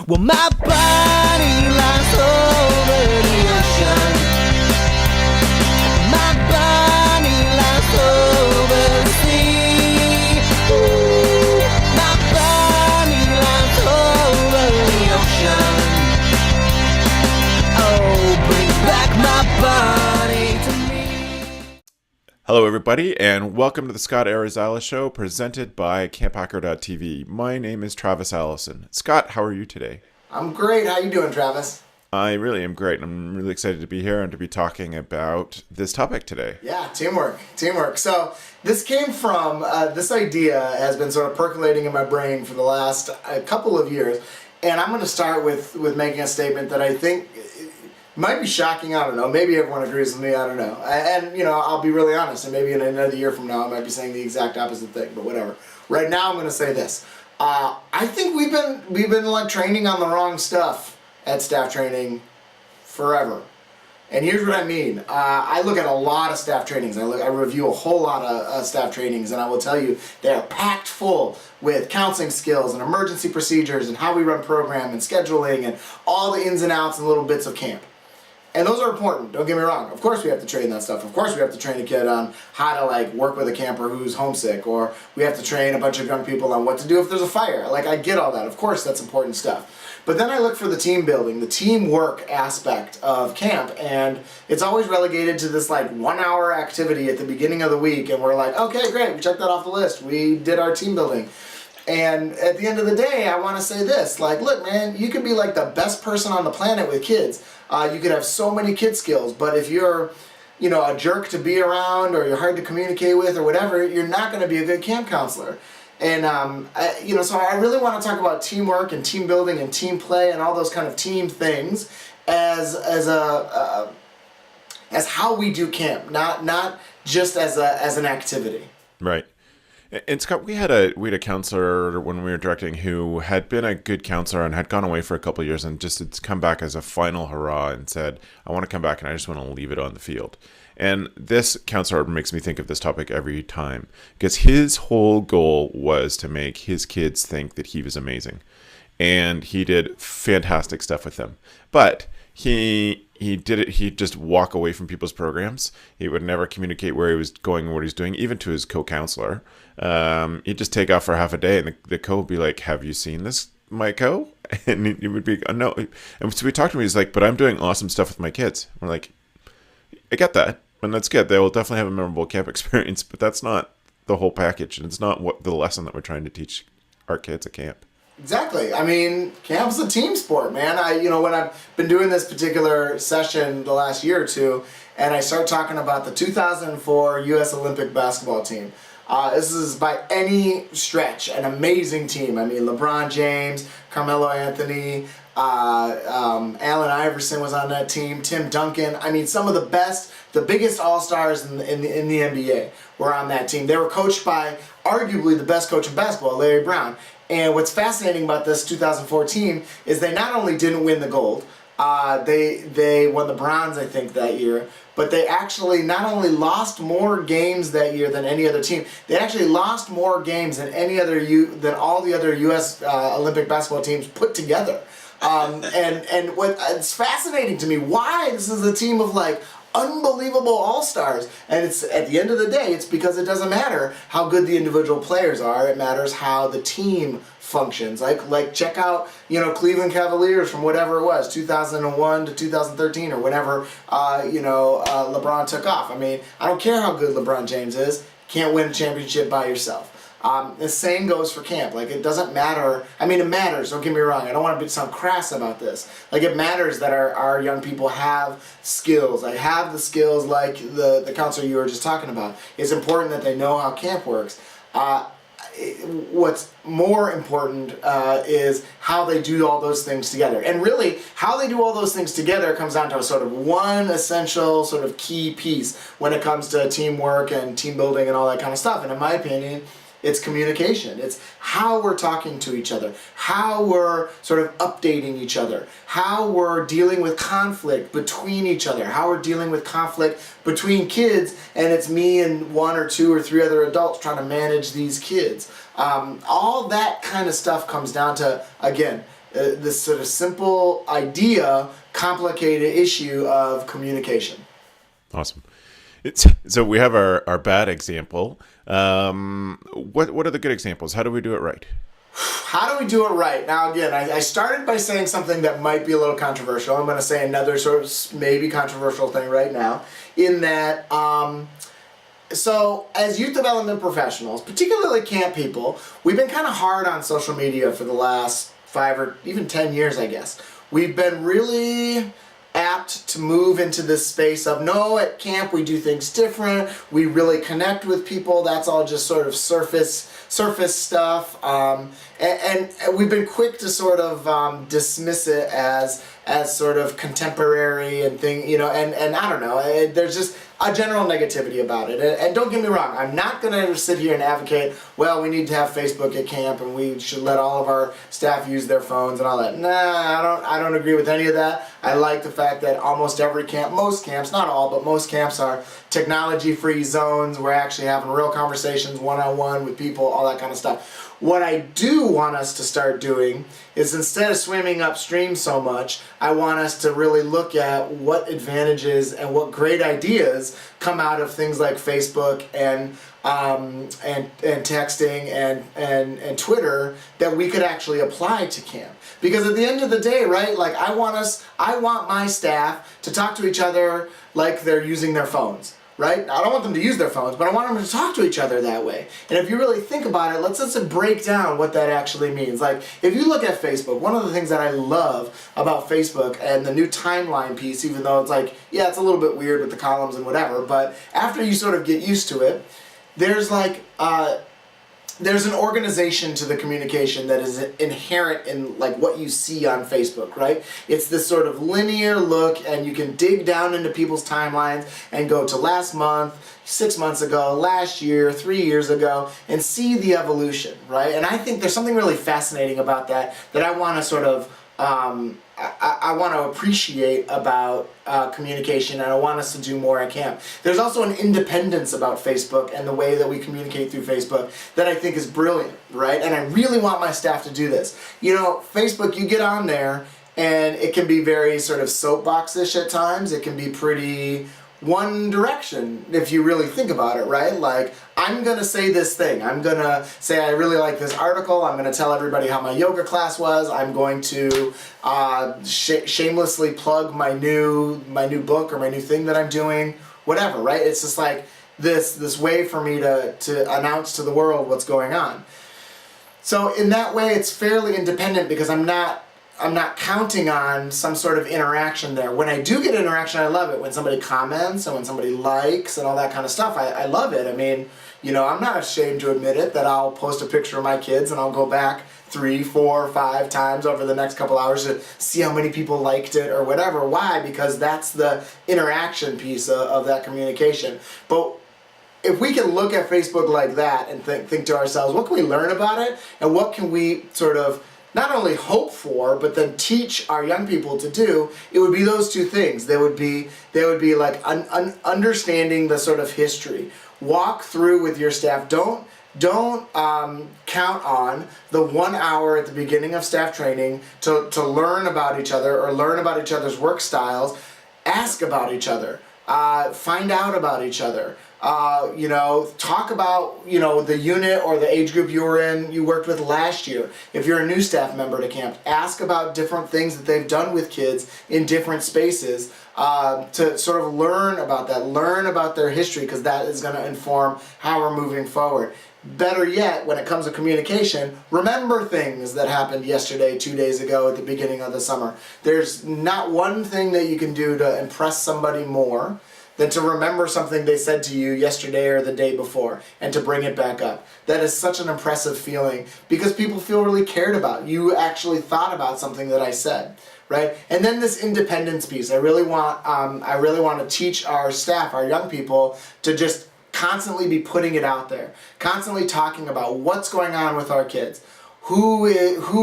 Well, my body lies over the ocean. My body lies over the sea. Ooh, my body lies over the ocean. Oh, bring back my body to me. Hello, everybody, and welcome to the Scott Arizala Show, presented by CampHacker.tv. My name is Travis Allison. Scott, how are you today? I'm great. How you doing, Travis? I really am great. I'm really excited to be here and to be talking about this topic today. Yeah, teamwork. So this came from, this idea has been sort of percolating in my brain for the last couple of years, and I'm going to start with making a statement that I think might be shocking. I don't know. Maybe everyone agrees with me. I don't know. And, I'll be really honest, and maybe in another year from now I might be saying the exact opposite thing, but whatever. Right now I'm going to say this. I think we've been like training on the wrong stuff at staff training forever. And here's what I mean. I look at a lot of staff trainings. I review a whole lot of staff trainings, and I will tell you they are packed full with counseling skills and emergency procedures and how we run program and scheduling and all the ins and outs and little bits of camp. And those are important, don't get me wrong. Of course we have to train that stuff. Of course we have to train a kid on how to work with a camper who's homesick, or we have to train a bunch of young people on what to do if there's a fire. I get all that. Of course that's important stuff. But then I look for the team building, the teamwork aspect of camp, and it's always relegated to this 1 hour activity at the beginning of the week, and we're like, okay, great, we checked that off the list. We did our team building. And at the end of the day, I want to say this, look, man, you could be the best person on the planet with kids. You could have so many kid skills, but if you're, a jerk to be around, or you're hard to communicate with, or whatever, you're not going to be a good camp counselor. And, so I really want to talk about teamwork and team building and team play and all those kind of team things as how we do camp, not just as an activity. Right. And Scott, we had a counselor when we were directing who had been a good counselor and had gone away for a couple of years and just had come back as a final hurrah and said, I want to come back and I just want to leave it on the field. And this counselor makes me think of this topic every time, because his whole goal was to make his kids think that he was amazing. And he did fantastic stuff with them. But he did it. He'd just walk away from people's programs. He would never communicate where he was going, what he's doing, even to his co-counselor. He'd just take off for half a day, and the co would be like, "Have you seen this, my co?" And he would be, "No." And so we talked to him. He's like, "But I'm doing awesome stuff with my kids." We're like, "I get that, and that's good. They will definitely have a memorable camp experience, but that's not the whole package, and it's not what the lesson that we're trying to teach our kids at camp." Exactly. I mean, camp's a team sport, man. When I've been doing this particular session the last year or two, and I start talking about the 2004 U.S. Olympic basketball team. This is by any stretch an amazing team. I mean, LeBron James, Carmelo Anthony, Allen Iverson was on that team, Tim Duncan. I mean, some of the best, the biggest all-stars in the NBA were on that team. They were coached by arguably the best coach in basketball, Larry Brown. And what's fascinating about this 2014 is they not only didn't win the gold, they won the bronze, I think, that year, but they actually not only lost more games that year than any other team, they actually lost more games than than all the other U.S. Olympic basketball teams put together. And what it's fascinating to me, why this is a team of unbelievable all-stars, and it's at the end of the day, it's because it doesn't matter how good the individual players are. It matters how the team functions. Check out Cleveland Cavaliers from whatever it was, 2001 to 2013, or whenever LeBron took off. I mean, I don't care how good LeBron James is, can't win a championship by yourself. The same goes for camp. It doesn't matter. I mean, it matters. Don't get me wrong. I don't want to sound crass about this. It matters that our young people have skills. Have the skills like the counselor you were just talking about. It's important that they know how camp works. What's more important is how they do all those things together. And really, how they do all those things together comes down to a sort of one essential sort of key piece when it comes to teamwork and team building and all that kind of stuff. And in my opinion, it's communication. It's how we're talking to each other, how we're sort of updating each other, how we're dealing with conflict between each other, how we're dealing with conflict between kids, and it's me and one or two or three other adults trying to manage these kids. All that kind of stuff comes down to, again, this sort of simple idea, complicated issue of communication. Awesome. So we have our bad example. What are the good examples? How do we do it right? How do we do it right? Now, again, I started by saying something that might be a little controversial. I'm going to say another sort of maybe controversial thing right now, in that, so as youth development professionals, particularly camp people, we've been kind of hard on social media for the last 5 or even 10 years, I guess. We've been really apt to move into this space of, no, at camp we do things different, we really connect with people, that's all just sort of surface stuff, and we've been quick to sort of dismiss it as sort of contemporary and thing, you know, and I don't know, there's just a general negativity about it. And don't get me wrong, I'm not going to sit here and advocate, well, we need to have Facebook at camp and we should let all of our staff use their phones and all that. Nah, I don't agree with any of that. I like the fact that almost every camp, most camps, not all, but most camps are technology-free zones. We're actually having real conversations one-on-one with people, all that kind of stuff. What I do want us to start doing is, instead of swimming upstream so much, I want us to really look at what advantages and what great ideas come out of things like Facebook and texting and Twitter that we could actually apply to camp. Because at the end of the day, right, like I want my staff to talk to each other like they're using their phones. Right? I don't want them to use their phones, but I want them to talk to each other that way. And if you really think about it, let's break down what that actually means. Like, if you look at Facebook, one of the things that I love about Facebook and the new timeline piece, even though it's like, yeah, it's a little bit weird with the columns and whatever, but after you sort of get used to it, there's like, there's an organization to the communication that is inherent in like what you see on Facebook, right? It's this sort of linear look, and you can dig down into people's timelines and go to last month, 6 months ago, last year, 3 years ago, and see the evolution, right? And I think there's something really fascinating about that I want to sort of I want to appreciate about communication, and I want us to do more at camp. There's also an independence about Facebook and the way that we communicate through Facebook that I think is brilliant, right? And I really want my staff to do this. You know, Facebook, you get on there, and it can be very sort of soapbox-ish at times. It can be pretty one direction if you really think about it, right? Like, I'm going to say this thing. I'm going to say I really like this article. I'm going to tell everybody how my yoga class was. I'm going to shamelessly plug my new book or my new thing that I'm doing, whatever, right? It's just like this way for me to announce to the world what's going on. So in that way, it's fairly independent because I'm not counting on some sort of interaction there. When I do get interaction, I love it. When somebody comments and when somebody likes and all that kind of stuff, I love it. I mean, you know, I'm not ashamed to admit it that I'll post a picture of my kids and I'll go back 3, 4, 5 times over the next couple hours to see how many people liked it or whatever. Why? Because that's the interaction piece of that communication. But if we can look at Facebook like that and think to ourselves, what can we learn about it? And what can we sort of not only hope for, but then teach our young people to do, it would be those two things. They would be like understanding the sort of history. Walk through with your staff. Don't count on the 1 hour at the beginning of staff training to learn about each other or learn about each other's work styles. Ask about each other. Find out about each other. You know, talk about, you know, the unit or the age group you worked with last year. If you're a new staff member to camp, ask about different things that they've done with kids in different spaces to sort of learn about that, learn about their history, because that is going to inform how we're moving forward. Better yet, when it comes to communication, remember things that happened yesterday, 2 days ago at the beginning of the summer. There's not one thing that you can do to impress somebody more than to remember something they said to you yesterday or the day before and to bring it back up. That is such an impressive feeling because people feel really cared about. You actually thought about something that I said, right? And then this independence piece. I really want to teach our staff, our young people, to just constantly be putting it out there, constantly talking about what's going on with our kids. Who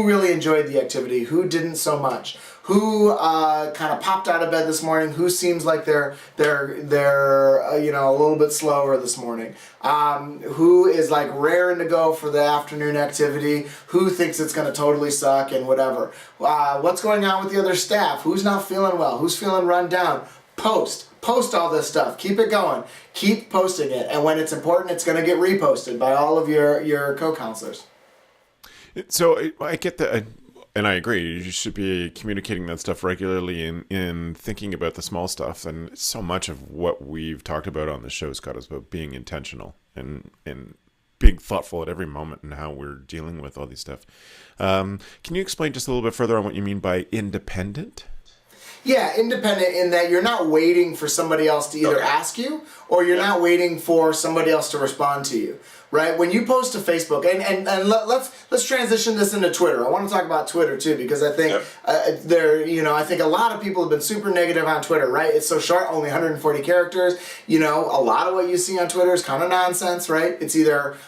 really enjoyed the activity? Who didn't so much? who kind of popped out of bed this morning, who seems like they're a little bit slower this morning, who is like raring to go for the afternoon activity, who thinks it's going to totally suck and whatever. What's going on with the other staff? Who's not feeling well? Who's feeling run down? Post all this stuff. Keep it going. Keep posting it. And when it's important, it's going to get reposted by all of your co-counselors. So I get that, and I agree. You should be communicating that stuff regularly in thinking about the small stuff. And so much of what we've talked about on the show, Scott, is about being intentional and being thoughtful at every moment in how we're dealing with all these stuff. Can you explain just a little bit further on what you mean by independent? Yeah, independent in that you're not waiting for somebody else to either ask you or you're not waiting for somebody else to respond to you, right? When you post to Facebook, and let's transition this into Twitter. I want to talk about Twitter too because I think I think a lot of people have been super negative on Twitter, right? It's so short, only 140 characters. A lot of what you see on Twitter is kind of nonsense, right? It's either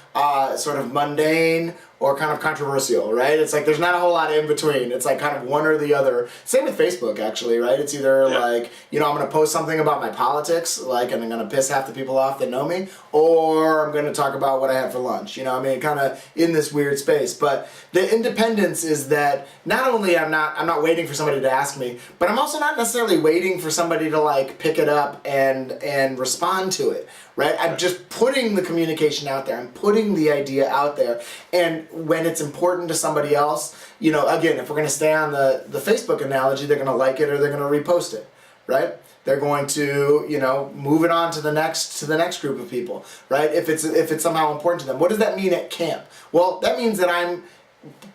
sort of mundane or kind of controversial, right? It's like there's not a whole lot in between. It's like kind of one or the other. Same with Facebook, actually, right? It's either like, I'm going to post something about my politics, like, and I'm going to piss half the people off that know me, or I'm going to talk about what I had for lunch. Kind of in this weird space. But the independence is that not only I'm not waiting for somebody to ask me, but I'm also not necessarily waiting for somebody to like pick it up and respond to it. Right? I'm just putting the communication out there. I'm putting the idea out there. And when it's important to somebody else, again, if we're going to stay on the Facebook analogy, they're going to like it or they're going to repost it, right? They're going to, move it on to the next group of people, right? If it's somehow important to them. What does that mean at camp? Well, that means that I'm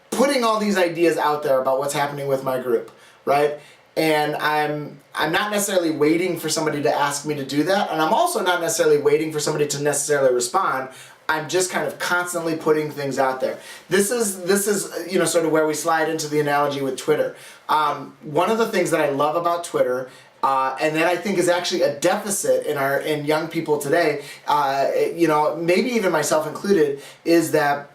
putting all these ideas out there about what's happening with my group, right? And I'm not necessarily waiting for somebody to ask me to do that, and I'm also not necessarily waiting for somebody to necessarily respond. I'm just kind of constantly putting things out there. This is sort of where we slide into the analogy with Twitter. One of the things that I love about Twitter, and that I think is actually a deficit in young people today, maybe even myself included, is that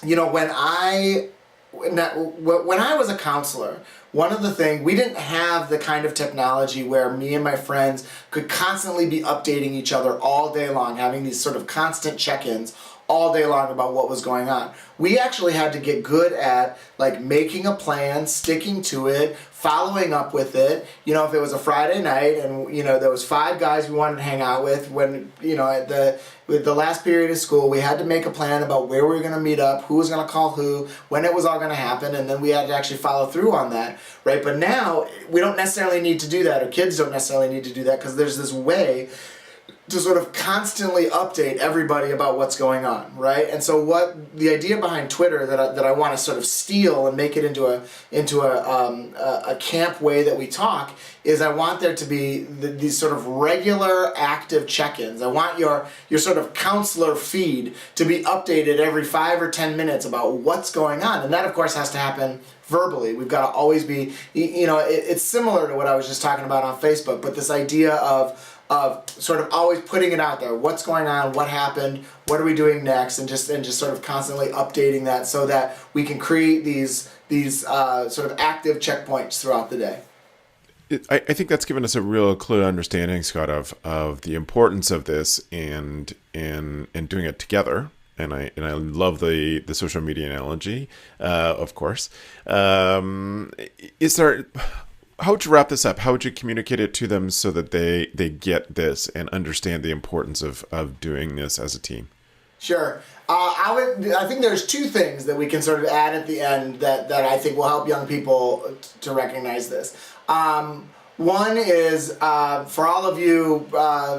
when I was a counselor, one of the things, we didn't have the kind of technology where me and my friends could constantly be updating each other all day long, having these sort of constant check-ins all day long about what was going on. We actually had to get good at like making a plan, sticking to it, following up with it. If it was a Friday night and there was 5 guys we wanted to hang out with, when with the last period of school, we had to make a plan about where we were going to meet up, who was going to call who, when it was all going to happen, and then we had to actually follow through on that, right? But now we don't necessarily need to do that, or kids don't necessarily need to do that, because there's this way to sort of constantly update everybody about what's going on, right? And so what the idea behind Twitter that I want to sort of steal and make it into a camp way that we talk is I want there to be these sort of regular active check-ins. I want your sort of counselor feed to be updated every 5 or 10 minutes about what's going on, and that of course has to happen verbally. We've got to always be, it's similar to what I was just talking about on Facebook, but this idea of sort of always putting it out there. What's going on? What happened? What are we doing next? And just sort of constantly updating that so that we can create these sort of active checkpoints throughout the day. I think that's given us a real clear understanding, Scott, of the importance of this and doing it together. And I love the social media analogy, of course. How would you wrap this up? How would you communicate it to them so that they get this and understand the importance of doing this as a team? Sure. I think there's 2 things that we can sort of add at the end that I think will help young people to recognize this. One is for all of you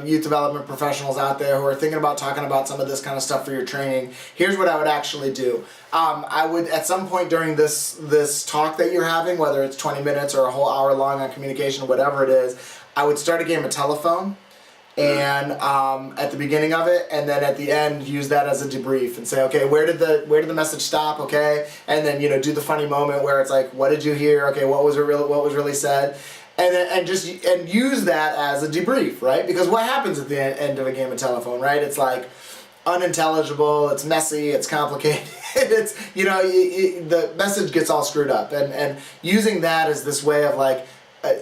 youth development professionals out there who are thinking about talking about some of this kind of stuff for your training, here's what I would actually do. I would, at some point during this talk that you're having, whether it's 20 minutes or a whole hour long on communication, whatever it is, I would start a game of telephone. And at the beginning of it, and then at the end, use that as a debrief and say, okay, where did the message stop? Okay, and then do the funny moment where it's like, what did you hear? Okay, what was really said? And use that as a debrief, right? Because what happens at the end of a game of telephone, right? It's like, unintelligible, it's messy, it's complicated. It's, the message gets all screwed up. And using that as this way of like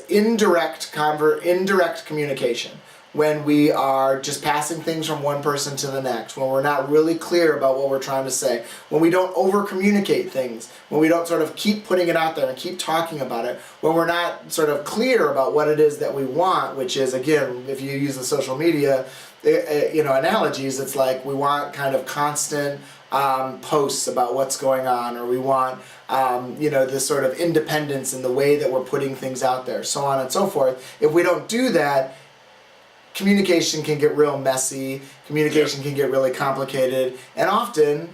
indirect communication, when we are just passing things from one person to the next, when we're not really clear about what we're trying to say, when we don't over-communicate things, when we don't sort of keep putting it out there and keep talking about it, when we're not sort of clear about what it is that we want, which is, again, if you use the social media, analogies, it's like we want kind of constant posts about what's going on, or we want this sort of independence in the way that we're putting things out there, so on and so forth. If we don't do that, communication can get real messy, communication can get really complicated, and often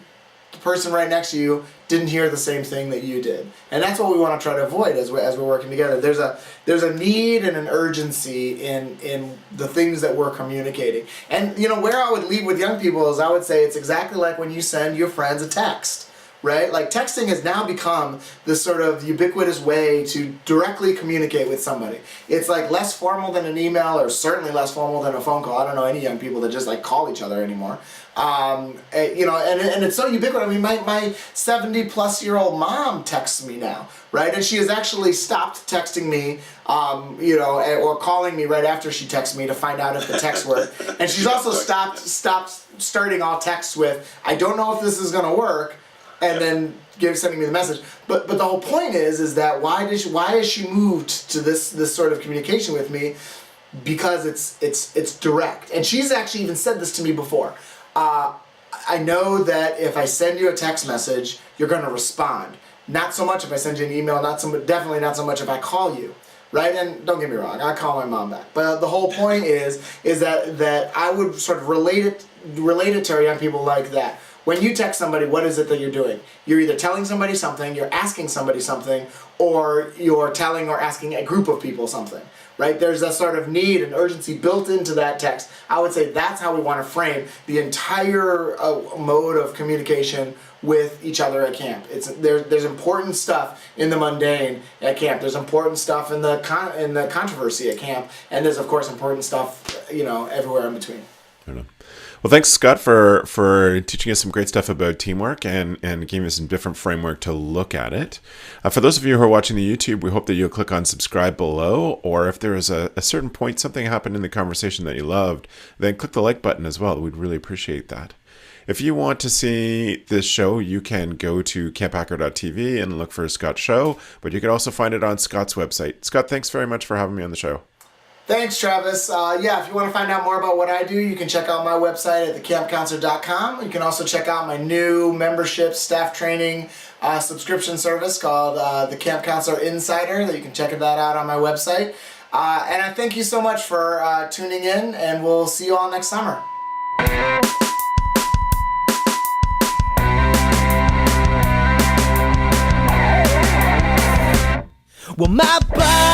the person right next to you didn't hear the same thing that you did. And that's what we want to try to avoid as we're working together. There's a need and an urgency in the things that we're communicating. And where I would leave with young people is I would say it's exactly like when you send your friends a text. Right? Like texting has now become this sort of ubiquitous way to directly communicate with somebody. It's like less formal than an email, or certainly less formal than a phone call. I don't know any young people that just like call each other anymore. And it's so ubiquitous. I mean, my 70-plus-year-old mom texts me now, right? And she has actually stopped texting me, or calling me right after she texts me to find out if the texts work. And she's also stopped starting all texts with, I don't know if this is going to work, and then sending me the message. But the whole point is that why is she moved to this sort of communication with me? Because it's direct. And she's actually even said this to me before. I know that if I send you a text message, you're going to respond. Not so much if I send you an email. Definitely not so much if I call you. Right? And don't get me wrong, I call my mom back. But the whole point is that I would sort of relate it to our young people like that. When you text somebody, what is it that you're doing? You're either telling somebody something, you're asking somebody something, or you're telling or asking a group of people something, right? There's a sort of need and urgency built into that text. I would say that's how we want to frame the entire mode of communication with each other at camp. There's important stuff in the mundane at camp. There's important stuff in the controversy at camp, and there's of course important stuff everywhere in between. I don't know. Well, thanks, Scott, for teaching us some great stuff about teamwork and giving us some different framework to look at it. For those of you who are watching the YouTube, we hope that you'll click on subscribe below, or if there is a certain point, something happened in the conversation that you loved, then click the like button as well. We'd really appreciate that. If you want to see this show, you can go to camphacker.tv and look for Scott's show, but you can also find it on Scott's website. Scott, thanks very much for having me on the show. Thanks, Travis. If you want to find out more about what I do, you can check out my website at thecampcounselor.com. You can also check out my new membership staff training subscription service called the Camp Counselor Insider. That you can check that out on my website. And I thank you so much for tuning in, and we'll see you all next summer. Well, my body